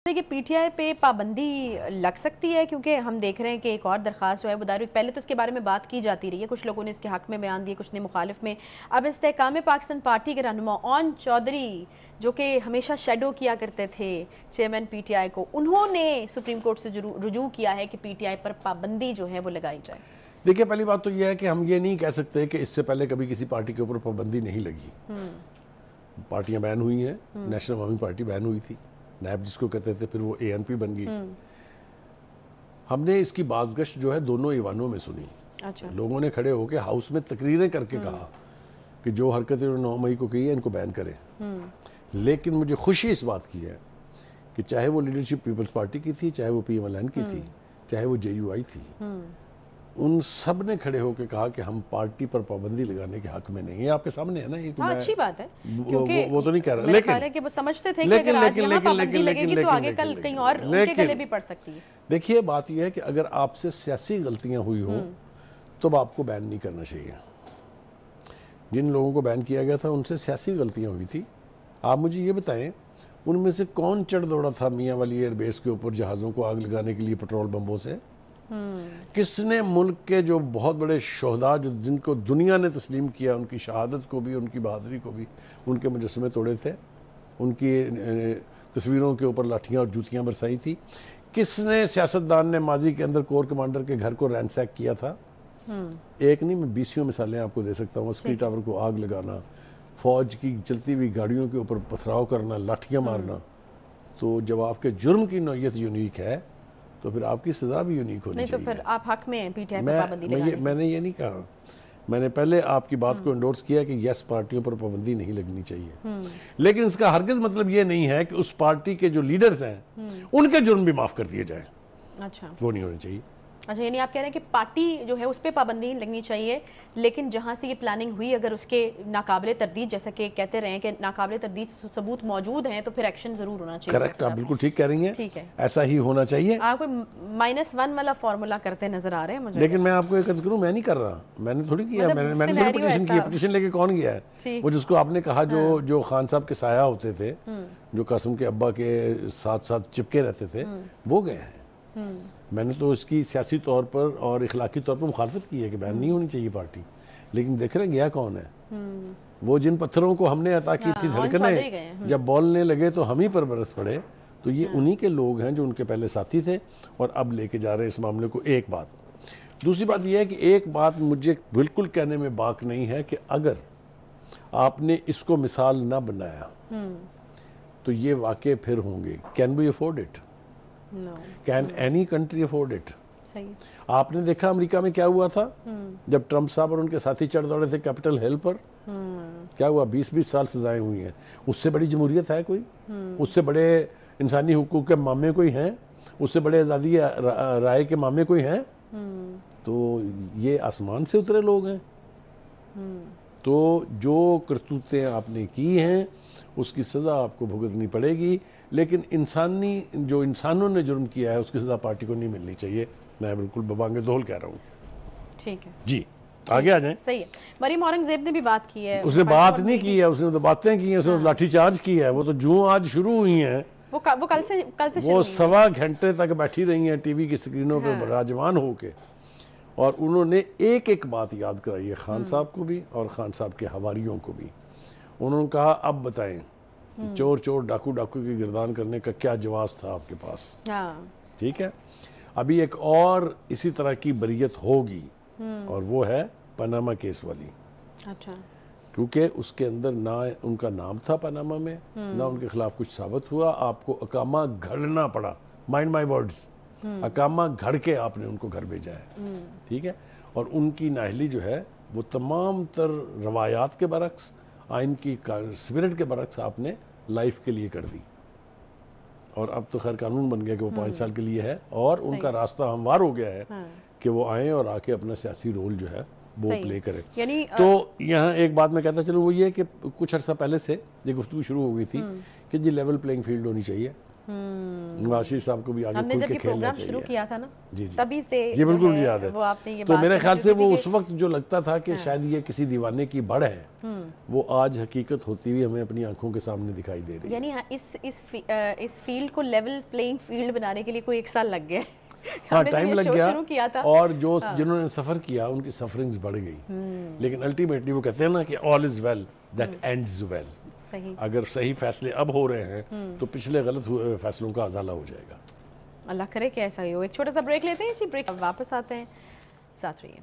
तो ये पीटीआई पे पाबंदी लग सकती है, क्योंकि हम देख रहे हैं कि एक और दरख्वास्त जो है वो दायर, पहले तो इसके बारे में बात की जाती रही है, कुछ लोगों ने इसके हक में बयान दिए, कुछ ने मुखालिफ में। अब इस्तेहकाम पाकिस्तान पार्टी के रहनुमा ओन चौधरी, जो कि हमेशा शेडो किया करते थे चेयरमैन पीटीआई को, उन्होंने सुप्रीम कोर्ट से रुजू किया है कि पीटीआई पर पाबंदी जो है वो लगाई जाए। देखिए, पहली बात तो यह है कि हम ये नहीं कह सकते कि इससे पहले कभी किसी पार्टी के ऊपर पाबंदी नहीं लगी। पार्टियां बैन हुई हैं, नेशनल अवामी पार्टी बैन हुई थी, नैब जिसको कहते थे, फिर वो एएनपी बन गई। हमने इसकी बाज़गश्त जो है दोनों ईवानों में सुनी। अच्छा। लोगों ने खड़े होकर हाउस में तकरीरें करके कहा कि जो हरकतें 9 मई को की है इनको बैन करें। लेकिन मुझे खुशी इस बात की है कि चाहे वो लीडरशिप पीपल्स पार्टी की थी, चाहे वो पीएमएलएन की थी, चाहे वो जेयूआई थी, उन सब ने खड़े होकर कहा कि हम पार्टी पर पाबंदी लगाने के हक में नहीं है। आपके सामने है ना, ये अच्छी बात है, क्योंकि वो तो नहीं कह रहा, लेकिन वो समझते थे कि अगर आज यहाँ पाबंदी लगेगी तो आगे कल कहीं और उनके गले भी पड़ सकती है। देखिए, बात यह है कि अगर आपसे सियासी गलतियां हुई हो तो आपको बैन नहीं करना चाहिए। जिन लोगों को बैन किया गया था उनसे सियासी गलतियां हुई थी। आप मुझे ये बताएं, उनमें से कौन चढ़ दौड़ा था मियाँ वाली एयरबेस के ऊपर जहाज़ों को आग लगाने के लिए पेट्रोल बम्बों से? किसने मुल्क के जो बहुत बड़े शोहदा, जो जिनको दुनिया ने तस्लीम किया, उनकी शहादत को भी, उनकी बहादुरी को भी, उनके मुजस्समे तोड़े थे, उनकी तस्वीरों के ऊपर लाठियाँ और जूतियाँ बरसाई थी? किसने सियासतदान ने माजी के अंदर कोर कमांडर के घर को रैंसैक किया था? एक नहीं, मैं 20 मिसालें आपको दे सकता हूँ। स्क्री टावर को आग लगाना, फौज की चलती हुई गाड़ियों के ऊपर पथराव करना, लाठियाँ मारना। तो जब आपके जुर्म की नौयत यूनिक है तो फिर आपकी सजा भी यूनिक होनी चाहिए। तो फिर आप हक में हैं पीटीआई पर पाबंदी लगाने की? मैंने ये नहीं कहा। मैंने पहले आपकी बात को एंडोर्स किया कि यस, पार्टियों पर पाबंदी नहीं लगनी चाहिए, लेकिन इसका हरगिज मतलब ये नहीं है कि उस पार्टी के जो लीडर्स हैं उनके जुर्म भी माफ कर दिए जाए। अच्छा, वो नहीं होने चाहिए। अच्छा, यानी आप कह रहे हैं कि पार्टी जो है उस पर पाबंदी लगनी चाहिए, लेकिन जहां से ये प्लानिंग हुई अगर उसके नाकाबिले तरदीद, जैसा कि कहते रहे हैं कि नाकाबिले तरदीद सबूत मौजूद हैं, तो फिर एक्शन जरूर होना चाहिए। करेक्ट, आप बिल्कुल ठीक कह रही हैं। ठीक है, ऐसा ही होना चाहिए। आप कोई -1 वाला फॉर्मूला करते नजर आ रहे हैं मुझे। लेकिन मैं आपको एक अर्ज करूं, मैं नहीं कर रहा, मैंने थोड़ी किया। मैंने पिटीशन की, पिटीशन लेके कौन गया है? वो जिसको आपने कहा, जो खान साहब के साया होते थे, जो कासिम के अब्बा के साथ साथ चिपके रहते थे, वो गए हैं। मैंने तो इसकी सियासी तौर पर और इखलाकी तौर पर मुखालफत की है कि बैन नहीं होनी चाहिए पार्टी, लेकिन देख रहे गया कौन है? वो जिन पत्थरों को हमने अता की थी धड़कने, जब बोलने लगे तो हम ही पर बरस पड़े। तो ये उन्हीं के लोग हैं जो उनके पहले साथी थे और अब लेके जा रहे हैं इस मामले को। एक बात। दूसरी बात यह है कि एक बात मुझे बिल्कुल कहने में बाक नहीं है कि अगर आपने इसको मिसाल ना बनाया तो ये वाकई फिर होंगे। Can we afford it? Can any country afford it? सही। आपने देखा अमेरिका में क्या हुआ था जब ट्रंप साहब और उनके साथी चढ़ दौड़े थे कैपिटल हिल पर? क्या हुआ? 20-20 साल सजाएं हुई हैं। उससे बड़ी जमहूरियत है कोई? उससे बड़े इंसानी हुकूक के मामले कोई हैं? उससे बड़े आज़ादी राय के मामले कोई हैं? तो ये आसमान से उतरे लोग हैं। तो जो करतूतें आपने की हैं उसकी सज़ा आपको भुगतनी पड़ेगी, लेकिन जो इंसानों ने जुर्म किया है उसकी सज़ा पार्टी को नहीं मिलनी चाहिए। मैं बिल्कुल बबांगे दोहल कह रहा हूँ। ठीक है जी, आगे आ जाएं। सही है। मरीम औरंगजेब ने भी बात की है। उसने बात नहीं की है, उसने तो बातें की हैं, उसने लाठीचार्ज की है। वो तो जो आज शुरू हुई हैं, वो कल से वो 1.25 घंटे तक बैठी रही हैं टीवी की स्क्रीनों पर विराजमान होके, और उन्होंने एक एक बात याद कराई है खान साहब को भी और खान साहब के हवारियों को भी। उन्होंने कहा, अब बताएं चोर चोर डाकू डाकू की गिरदान करने का क्या जवाब था आपके पास? ठीक है, अभी एक और इसी तरह की बरियत होगी और वो है पनामा केस वाली। अच्छा। क्योंकि उसके अंदर ना उनका नाम था पनामा में, ना उनके खिलाफ कुछ साबित हुआ। आपको अकामा घड़ना पड़ा, माइंड माई वर्ड्स, अकामा घड़ के आपने उनको घर भेजा है। ठीक है, और उनकी नाहली जो है वो तमाम तर रवायात के बरक्स, आइन की स्पिरिट के बरक्स आपने लाइफ के लिए कर दी। और अब तो खैर कानून बन गया कि वो 5 साल के लिए है, और उनका रास्ता हमवार हो गया है कि वो आए और आके अपना सियासी रोल जो है वो प्ले करे। यानी तो यहाँ एक बात मैं कहता चलूँ, वो ये कि कुछ अर्सा पहले से ये गुफ्तगू शुरू हो गई थी कि जी लेवल प्लेइंग फील्ड होनी चाहिए। नवाज शरीफ साहब को भी आगे हमने खुल जब के ये खेलना प्रोग्राम चाहिए। शुरू किया था ना, जी जी तभी से जी बिल्कुल जो याद है। वो आपने ये तो बात मेरे ख्याल से वो की उस वक्त जो लगता था कि शायद ये किसी दीवाने की बढ़ है, वो आज हकीकत होती हुई हमें अपनी आंखों के सामने दिखाई दे रही है। यानी हाँ, इस फील्ड को लेवल प्लेइंग फील्ड बनाने के लिए कोई 1 साल लग गया। हाँ, टाइम लग गया, शुरू किया था और जो जिन्होंने सफर किया उनकी सफरिंग्स बढ़ गई, लेकिन अल्टीमेटली वो कहते हैं ना कि all is well that ends well. सही। अगर सही फैसले अब हो रहे हैं तो पिछले गलत हुए फैसलों का अजाला हो जाएगा। अल्लाह करे कि ऐसा ही हो। एक छोटा सा ब्रेक लेते हैं जी, ब्रेक वापस आते हैं, साथ रहिए।